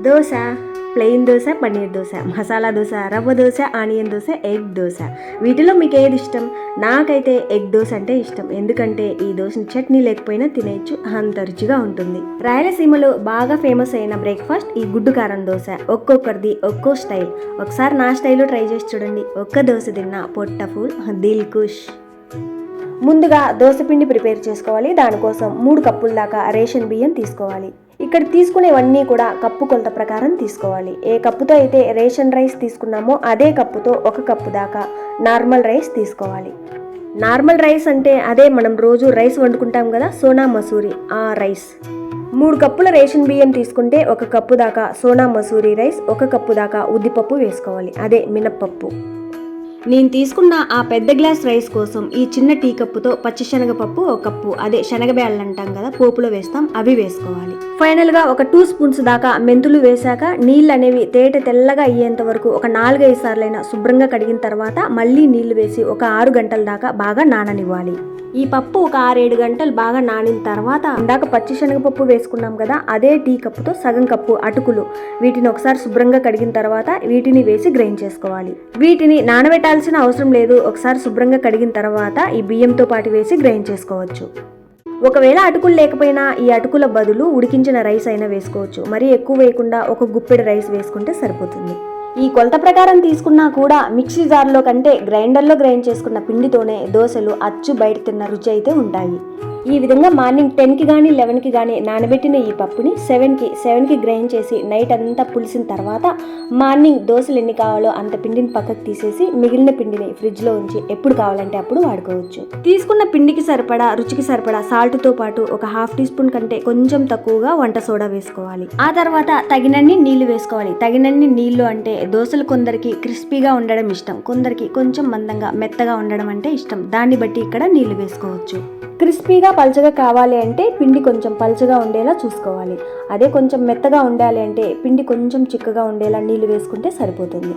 Dosa, plain dosa, paneer dosa, masala dosa, rava dosa, onion dosa, egg dosa. వీటిలో మీకు ఏది ఇష్టం? నాకైతే ఎగ్ దోశ అంటే ఇష్టం. ఎందుకంటే ఈ దోశని చట్నీ లేకపోయినా తినేయచ్చు, అంత రుచిగా ఉంటుంది. రాయలసీమలో బాగా ఫేమస్ అయిన బ్రేక్ఫాస్ట్ ఈ గుడ్డు కారం దోశ. ఒక్కొక్కరిది ఒక్కో స్టైల్. ఒకసారి నా స్టైల్లో ట్రై చేసి చూడండి. ఒక్క దోశ తిన్నా పొట్ట ఫుల్, దిల్ ఖుష్. ముందుగా దోశ పిండి ప్రిపేర్ చేసుకోవాలి. దానికోసం 3 కప్పుల దాకా రేషన్ బియ్యం తీసుకోవాలి. ఇక్కడ తీసుకునేవన్నీ కూడా కప్పు కొలత ప్రకారం తీసుకోవాలి. ఏ కప్పుతో అయితే రేషన్ రైస్ తీసుకున్నామో అదే కప్పుతో 1 కప్పు దాకా నార్మల్ రైస్ తీసుకోవాలి. నార్మల్ రైస్ అంటే అదే మనం రోజు రైస్ వండుకుంటాం కదా, సోనా మసూరి, ఆ రైస్. 3 కప్పుల రేషన్ బియ్యం తీసుకుంటే 1 కప్పు దాకా సోనా మసూరి రైస్, 1 కప్పు దాకా ఉద్దిపప్పు వేసుకోవాలి, అదే మినప్పప్పు. నేను తీసుకున్న ఆ పెద్ద గ్లాస్ రైస్ కోసం ఈ చిన్న టీ కప్పుతో పచ్చిశనగపప్పు 1 కప్పు, అదే శనగబేళ్ళు అంటాం కదా, పోపులో వేస్తాం, అవి వేసుకోవాలి. ఫైనల్గా ఒక 2 స్పూన్స్ దాకా మెంతులు వేశాక నీళ్ళు అనేవి తెల్లగా అయ్యేంత వరకు ఒక 4-5 సార్లైనా శుభ్రంగా కడిగిన తర్వాత మళ్ళీ నీళ్లు వేసి ఒక 6 గంటల దాకా బాగా నాననివ్వాలి. ఈ పప్పు ఒక 6-7 గంటలు బాగా నానిన తర్వాత ఇందాక పచ్చిశనగపప్పు వేసుకున్నాం కదా, అదే టీ కప్పుతో సగం కప్పు అటుకులు, వీటిని ఒకసారి శుభ్రంగా కడిగిన తర్వాత వీటిని వేసి గ్రైండ్ చేసుకోవాలి. వీటిని నానబెట్టాల్సిన అవసరం లేదు. ఒకసారి శుభ్రంగా కడిగిన తర్వాత ఈ బియ్యంతో పాటు వేసి గ్రైండ్ చేసుకోవచ్చు. ఒకవేళ అటుకులు లేకపోయినా ఈ అటుకుల బదులు ఉడికించిన రైస్ అయినా వేసుకోవచ్చు. మరీ ఎక్కువ వేయకుండా ఒక గుప్పెడు రైస్ వేసుకుంటే సరిపోతుంది. ఈ కొలత ప్రకారం తీసుకున్నా కూడా మిక్సీ జార్లో కంటే గ్రైండర్లో గ్రైండ్ చేసుకున్న పిండితోనే దోశలు అచ్చు బయట తిన్న రుచి అయితే ఉంటాయి. ఈ విధంగా మార్నింగ్ 10కి కానీ 11కి కానీ నానబెట్టిన ఈ పప్పుని 7కి గ్రైండ్ చేసి నైట్ అంతా పులిసిన తర్వాత మార్నింగ్ దోశలు ఎన్ని కావాలో అంత పిండిని పక్కకు తీసేసి మిగిలిన పిండిని ఫ్రిడ్జ్లో ఉంచి ఎప్పుడు కావాలంటే అప్పుడు వాడుకోవచ్చు. తీసుకున్న పిండికి సరిపడా, రుచికి సరిపడా సాల్ట్తో పాటు ఒక 1/2 టీ స్పూన్ కంటే కొంచెం తక్కువగా వంట సోడా వేసుకోవాలి. ఆ తర్వాత తగినన్ని నీళ్లు వేసుకోవాలి. తగినన్ని నీళ్లు అంటే దోశలు కొందరికి క్రిస్పీగా ఉండడం ఇష్టం, కొందరికి కొంచెం మందంగా మెత్తగా ఉండడం అంటే ఇష్టం. దాన్ని బట్టి ఇక్కడ నీళ్లు వేసుకోవచ్చు. క్రిస్పీగా పల్చగా కావాలి అంటే పిండి కొంచెం పల్చగా ఉండేలా చూసుకోవాలి. అదే కొంచెం మెత్తగా ఉండాలి అంటే పిండి కొంచెం చిక్కగా ఉండేలా నీళ్లు వేసుకుంటే సరిపోతుంది.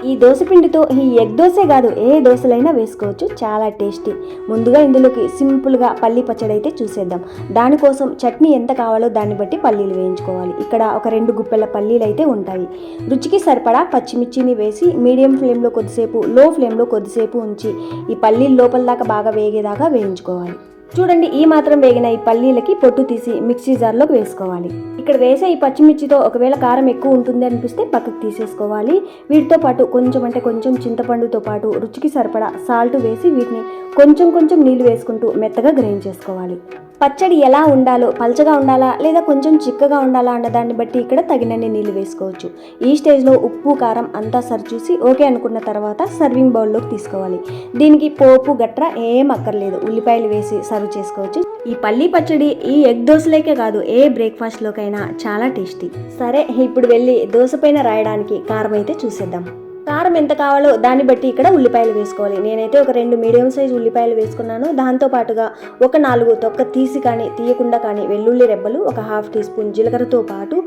ఈ దోశ పిండితో ఈ ఎగ్ దోశే కాదు, ఏ దోశలైనా వేసుకోవచ్చు, చాలా టేస్టీ. ముందుగా ఇందులోకి సింపుల్గా పల్లీ పచ్చడి అయితే చూసేద్దాం. దానికోసం చట్నీ ఎంత కావాలో దాన్ని బట్టి పల్లీలు వేయించుకోవాలి. ఇక్కడ ఒక 2 గుప్పెల పల్లీలు అయితే ఉంటాయి. రుచికి సరిపడా పచ్చిమిర్చిని వేసి మీడియం ఫ్లేమ్లో కొద్దిసేపు, లో ఫ్లేమ్లో కొద్దిసేపు ఉంచి ఈ పల్లీలు లోపల దాకా బాగా వేగేదాకా వేయించుకోవాలి. చూడండి, ఈ మాత్రం వేగిన ఈ పల్లీలకి పొట్టు తీసి మిక్సీ జార్లోకి వేసుకోవాలి. ఇక్కడ వేసే ఈ పచ్చిమిర్చితో ఒకవేళ కారం ఎక్కువ ఉంటుంది అనిపిస్తే పక్కకు తీసేసుకోవాలి. వీటితో పాటు కొంచెం చింతపండుతో పాటు రుచికి సరిపడా సాల్ట్ వేసి వీటిని కొంచెం నీళ్లు వేసుకుంటూ మెత్తగా గ్రైండ్ చేసుకోవాలి. పచ్చడి ఎలా ఉండాలో, పల్చగా ఉండాలా లేదా కొంచెం చిక్కగా ఉండాలా అన్న దాన్ని బట్టి ఇక్కడ తగినన్ని నీళ్లు వేసుకోవచ్చు. ఈ స్టేజ్లో ఉప్పు కారం అంతా సరిచూసి ఓకే అనుకున్న తర్వాత సర్వింగ్ బౌల్లోకి తీసుకోవాలి. దీనికి పోపు గట్రా ఏం అక్కర్లేదు, ఉల్లిపాయలు వేసి సర్వ్ చేసుకోవచ్చు. ఈ పల్లీ పచ్చడి ఈ ఎగ్ దోశలేకే కాదు, ఏ బ్రేక్ఫాస్ట్లోకైనా చాలా టేస్టీ. సరే, ఇప్పుడు వెళ్ళి దోశ పైన రాయడానికి కారం అయితే చూసేద్దాం. కారం ఎంత కావాలో దాన్ని బట్టి ఇక్కడ ఉల్లిపాయలు వేసుకోవాలి. నేనైతే ఒక 2 మీడియం సైజు ఉల్లిపాయలు వేసుకున్నాను. దాంతో పాటుగా ఒక 4 తొక్క తీసి కానీ తీయకుండా కానీ వెల్లుల్లి రెబ్బలు, ఒక 1/2 టీ స్పూన్ జీలకర్రతో పాటు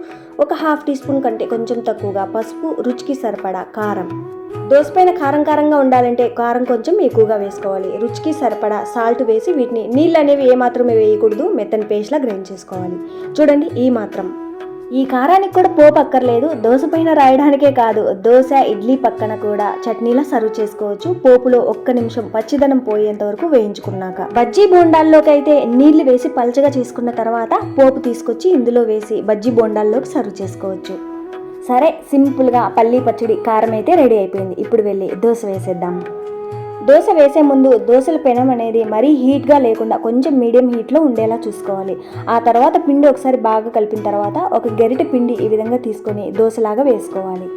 ఒక 1/2 టీ స్పూన్ కంటే కొంచెం తక్కువగా పసుపు, రుచికి సరిపడా కారం. దోశ పైన కారంగా ఉండాలంటే కారం కొంచెం ఎక్కువగా వేసుకోవాలి. రుచికి సరిపడా సాల్ట్ వేసి వీటిని నీళ్ళు అనేవి ఏమాత్రమే వేయకూడదు, మెత్తని పేస్ట్లా గ్రైండ్ చేసుకోవాలి. చూడండి, ఈ మాత్రం. ఈ కారానికి కూడా పోపు అక్కర్లేదు. దోశ పైన రాయడానికే కాదు, దోశ ఇడ్లీ పక్కన కూడా చట్నీలా సర్వ్ చేసుకోవచ్చు. పోపులో 1 నిమిషం పచ్చిదనం పోయేంత వరకు వేయించుకున్నాక బజ్జీ బోండాల్లోకి అయితే నీళ్లు వేసి పల్చగా చేసుకున్న తర్వాత పోపు తీసుకొచ్చి ఇందులో వేసి బజ్జీ బోండాల్లోకి సర్వ్ చేసుకోవచ్చు. సరే, సింపుల్గా పల్లీ పచ్చడి కారం అయితే రెడీ అయిపోయింది. ఇప్పుడు వెళ్ళి దోశ వేసేద్దాం. దోశ వేసే ముందు దోశల పెనం అనేది మరీ హీట్గా లేకుండా కొంచెం మీడియం హీట్లో ఉండేలా చూసుకోవాలి. ఆ తర్వాత పిండి ఒకసారి బాగా కలిపిన తర్వాత ఒక గరిటె పిండి ఈ విధంగా తీసుకొని దోశలాగా వేసుకోవాలి.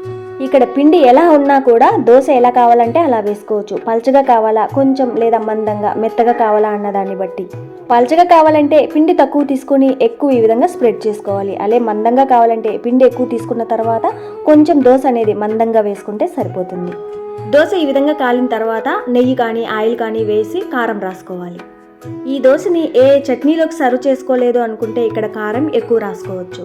ఇక్కడ పిండి ఎలా ఉన్నా కూడా దోశ ఎలా కావాలంటే అలా వేసుకోవచ్చు. పల్చగా కావాలా, కొంచెం లేదా మందంగా, మెత్తగా కావాలా అన్న దాన్ని బట్టి. పల్చగా కావాలంటే పిండి తక్కువ తీసుకొని ఎక్కువ ఈ విధంగా స్ప్రెడ్ చేసుకోవాలి. అలా మందంగా కావాలంటే పిండి ఎక్కువ తీసుకున్న తర్వాత కొంచెం దోశ అనేది మందంగా వేసుకుంటే సరిపోతుంది. దోశ ఈ విధంగా కాలిన తర్వాత నెయ్యి కానీ ఆయిల్ కానీ వేసి కారం రాసుకోవాలి. ఈ దోశని ఏ చట్నీలోకి సర్వ్ చేసుకోలేదు అనుకుంటే ఇక్కడ కారం ఎక్కువ రాసుకోవచ్చు.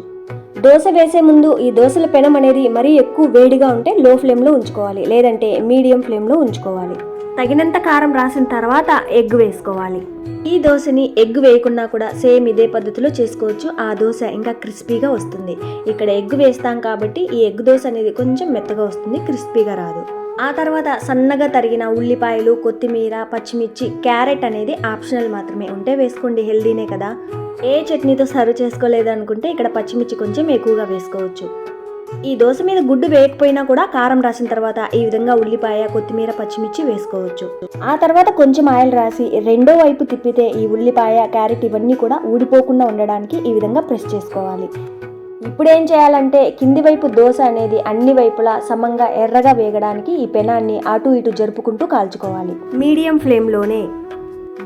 దోశ వేసే ముందు ఈ దోశల పెనం అనేది మరీ ఎక్కువ వేడిగా ఉంటే లో ఫ్లేమ్లో ఉంచుకోవాలి, లేదంటే మీడియం ఫ్లేమ్లో ఉంచుకోవాలి. తగినంత కారం రాసిన తర్వాత ఎగ్ వేసుకోవాలి. ఈ దోశని ఎగ్ వేయకున్నా కూడా సేమ్ ఇదే పద్ధతిలో చేసుకోవచ్చు. ఆ దోశ ఇంకా క్రిస్పీగా వస్తుంది. ఇక్కడ ఎగ్ వేస్తాం కాబట్టి ఈ ఎగ్ దోశ అనేది కొంచెం మెత్తగా వస్తుంది, క్రిస్పీగా రాదు. ఆ తర్వాత సన్నగా తరిగిన ఉల్లిపాయలు, కొత్తిమీర, పచ్చిమిర్చి, క్యారెట్ అనేది ఆప్షనల్ మాత్రమే, ఉంటే వేసుకోండి, హెల్దీనే కదా. ఏ చట్నీతో సర్వ్ చేసుకోలేదు అనుకుంటే ఇక్కడ పచ్చిమిర్చి కొంచెం ఎక్కువగా వేసుకోవచ్చు. ఈ దోశ మీద గుడ్డు వేయకపోయినా కూడా కారం రాసిన తర్వాత ఈ విధంగా ఉల్లిపాయ, కొత్తిమీర, పచ్చిమిర్చి వేసుకోవచ్చు. ఆ తర్వాత కొంచెం ఆయిల్ రాసి రెండో వైపు తిప్పితే ఈ ఉల్లిపాయ, క్యారెట్ ఇవన్నీ కూడా ఊడిపోకుండా ఉండడానికి ఈ విధంగా ప్రెస్ చేసుకోవాలి. ఇప్పుడు ఏం చేయాలంటే కింది వైపు దోశ అనేది అన్ని వైపులా సమంగా ఎర్రగా వేగడానికి ఈ పెనాన్ని అటు ఇటు జరుపుకుంటూ కాల్చుకోవాలి. మీడియం ఫ్లేమ్లోనే.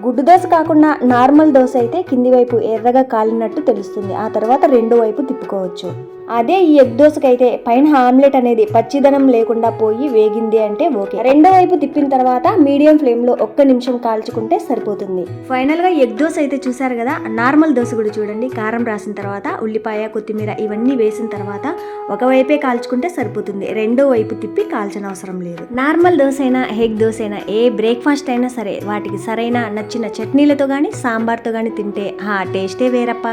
గుడ్డు దోశ కాకుండా నార్మల్ దోశ అయితే కింది వైపు ఎర్రగా కాలినట్టు తెలుస్తుంది. ఆ తర్వాత రెండో వైపు తిప్పుకోవచ్చు. అదే ఈ ఎగ్ దోశకైతే పైన ఆమ్లెట్ అనేది పచ్చిదనం లేకుండా పోయి వేగింది అంటే ఓకే. రెండో వైపు తిప్పిన తర్వాత మీడియం ఫ్లేమ్లో 1 నిమిషం కాల్చుకుంటే సరిపోతుంది. ఫైనల్గా ఎగ్ దోశ అయితే చూసారు కదా. నార్మల్ దోశ కూడా చూడండి, కారం రాసిన తర్వాత ఉల్లిపాయ, కొత్తిమీర ఇవన్నీ వేసిన తర్వాత ఒకవైపే కాల్చుకుంటే సరిపోతుంది. రెండో వైపు తిప్పి కాల్చనవసరం లేదు. నార్మల్ దోశ అయినా, ఎగ్ దోశ అయినా, ఏ బ్రేక్ఫాస్ట్ అయినా సరే వాటికి సరైన నచ్చిన చట్నీలతో కానీ సాంబార్తో కానీ తింటే ఆ టేస్టే వేరప్ప.